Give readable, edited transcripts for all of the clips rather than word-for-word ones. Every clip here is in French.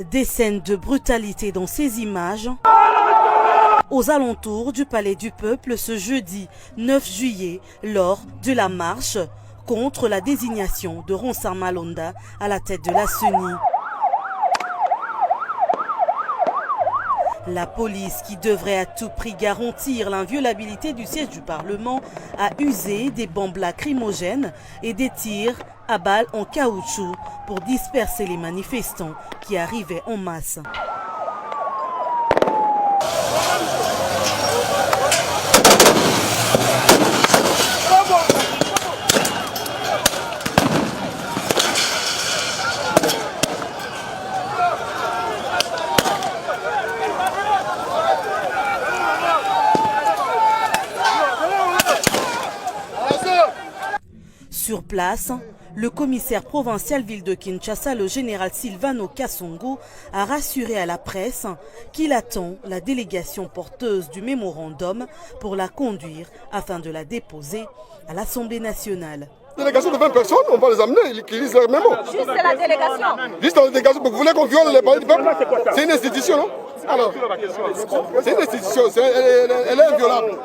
Des scènes de brutalité dans ces images aux alentours du Palais du Peuple ce jeudi 9 juillet lors de la marche contre la désignation de Ronsard Malonda à la tête de la CENI. La police, qui devrait à tout prix garantir l'inviolabilité du siège du Parlement, a usé des bombes lacrymogènes et des tirs à balles en caoutchouc pour disperser les manifestants qui arrivaient en masse. Sur place, le commissaire provincial ville de Kinshasa, le général Silvano Kassongo, a rassuré à la presse qu'il attend la délégation porteuse du mémorandum pour la conduire afin de la déposer à l'Assemblée nationale. Délégation de 20 personnes, on va les amener, qu'ils lisent leur mémo. Juste la délégation. Juste la délégation, vous voulez qu'on viole les palais du peuple? C'est une institution, non? Alors, c'est une institution, elle est inviolable.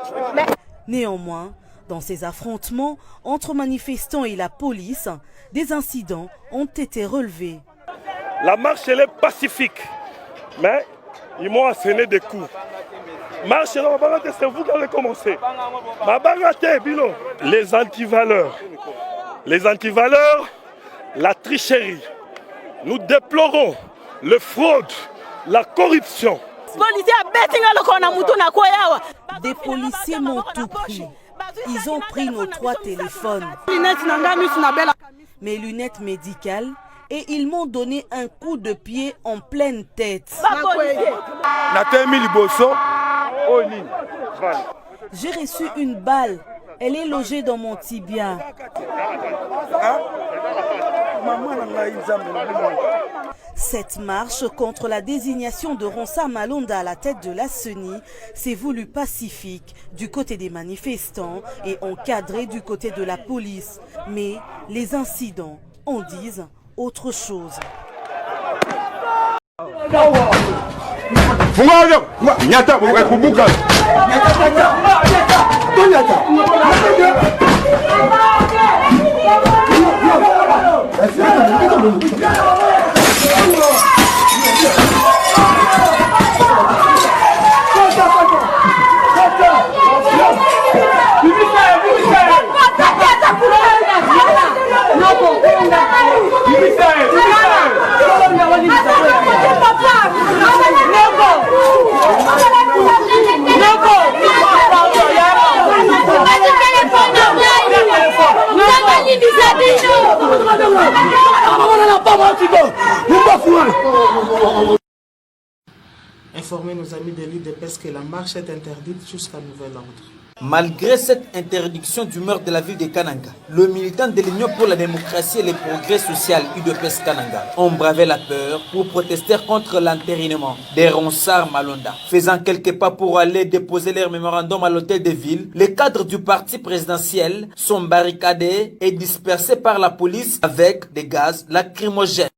Néanmoins, dans ces affrontements entre manifestants et la police, des incidents ont été relevés. La marche, elle est pacifique, mais ils m'ont asséné des coups. Marche, c'est vous qui allez commencer. Les antivaleurs, la tricherie. Nous déplorons le fraude, la corruption. Des policiers m'ont tout pris. Ils ont pris nos 3 téléphones, mes lunettes médicales et ils m'ont donné un coup de pied en pleine tête. J'ai reçu une balle. Elle est logée dans mon tibia. Cette marche contre la désignation de Ronsard Malonda à la tête de la CENI s'est voulue pacifique du côté des manifestants et encadrée du côté de la police. Mais les incidents en disent autre chose. Informer nos amis de l'UDPS que la marche est interdite jusqu'à nouvel ordre. Malgré cette interdiction du meurtre de la ville de Kananga, le militant de l'Union pour la démocratie et le progrès social UDPS Kananga ont bravé la peur pour protester contre l'entérinement des Ronsard Malonda. Faisant quelques pas pour aller déposer leur mémorandum à l'hôtel de ville, les cadres du parti présidentiel sont barricadés et dispersés par la police avec des gaz lacrymogènes.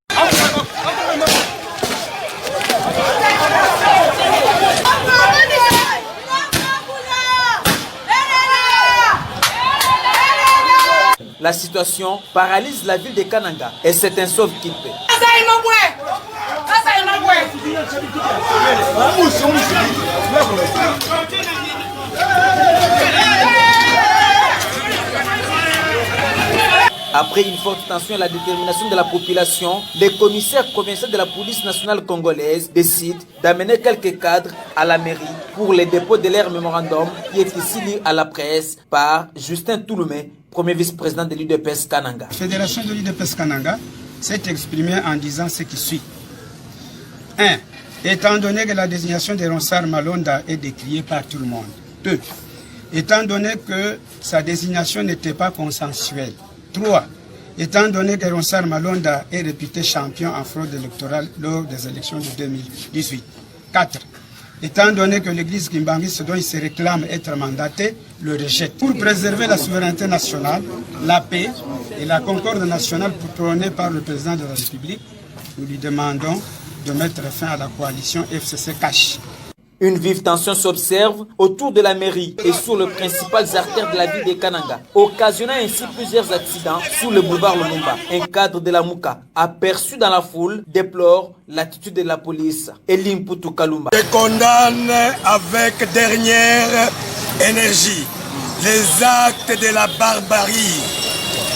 La situation paralyse la ville de Kananga et c'est un sauve-qui-peut. Après une forte tension et la détermination de la population, les commissaires provinciaux de la police nationale congolaise décident d'amener quelques cadres à la mairie pour le dépôt de leur mémorandum qui est ici lu à la presse par Justin Touloumé, premier vice-président de l'UDPS Kananga. La fédération de l'UDPS Kananga s'est exprimée en disant ce qui suit. 1. Étant donné que la désignation de Ronsard Malonda est décriée par tout le monde. 2. Étant donné que sa désignation n'était pas consensuelle. 3. Étant donné que Ronsard Malonda est réputé champion en fraude électorale lors des élections de 2018. 4. Étant donné que l'église Kimbangis, dont il se réclame être mandaté, le rejette. Pour préserver la souveraineté nationale, la paix et la concorde nationale prônée par le président de la République, nous lui demandons de mettre fin à la coalition FCC Cash. Une vive tension s'observe autour de la mairie et sur les principales artères de la ville de Kananga, occasionnant ainsi plusieurs accidents sur le boulevard Lumumba. Un cadre de la Mouka, aperçu dans la foule, déplore l'attitude de la police. Elim Poutou Kalumba. Je condamne avec dernière énergie les actes de la barbarie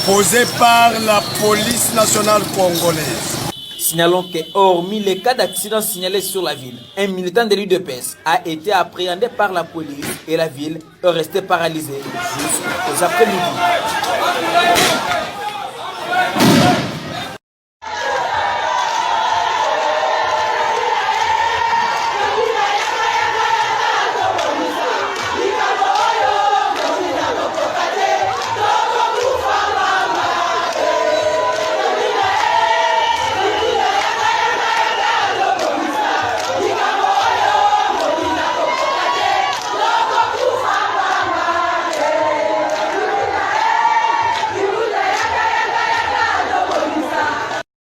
posés par la police nationale congolaise. Signalons que, hormis les cas d'accidents signalés sur la ville, un militant de l'UDPS a été appréhendé par la police et la ville est restée paralysée jusqu'aux après-midi.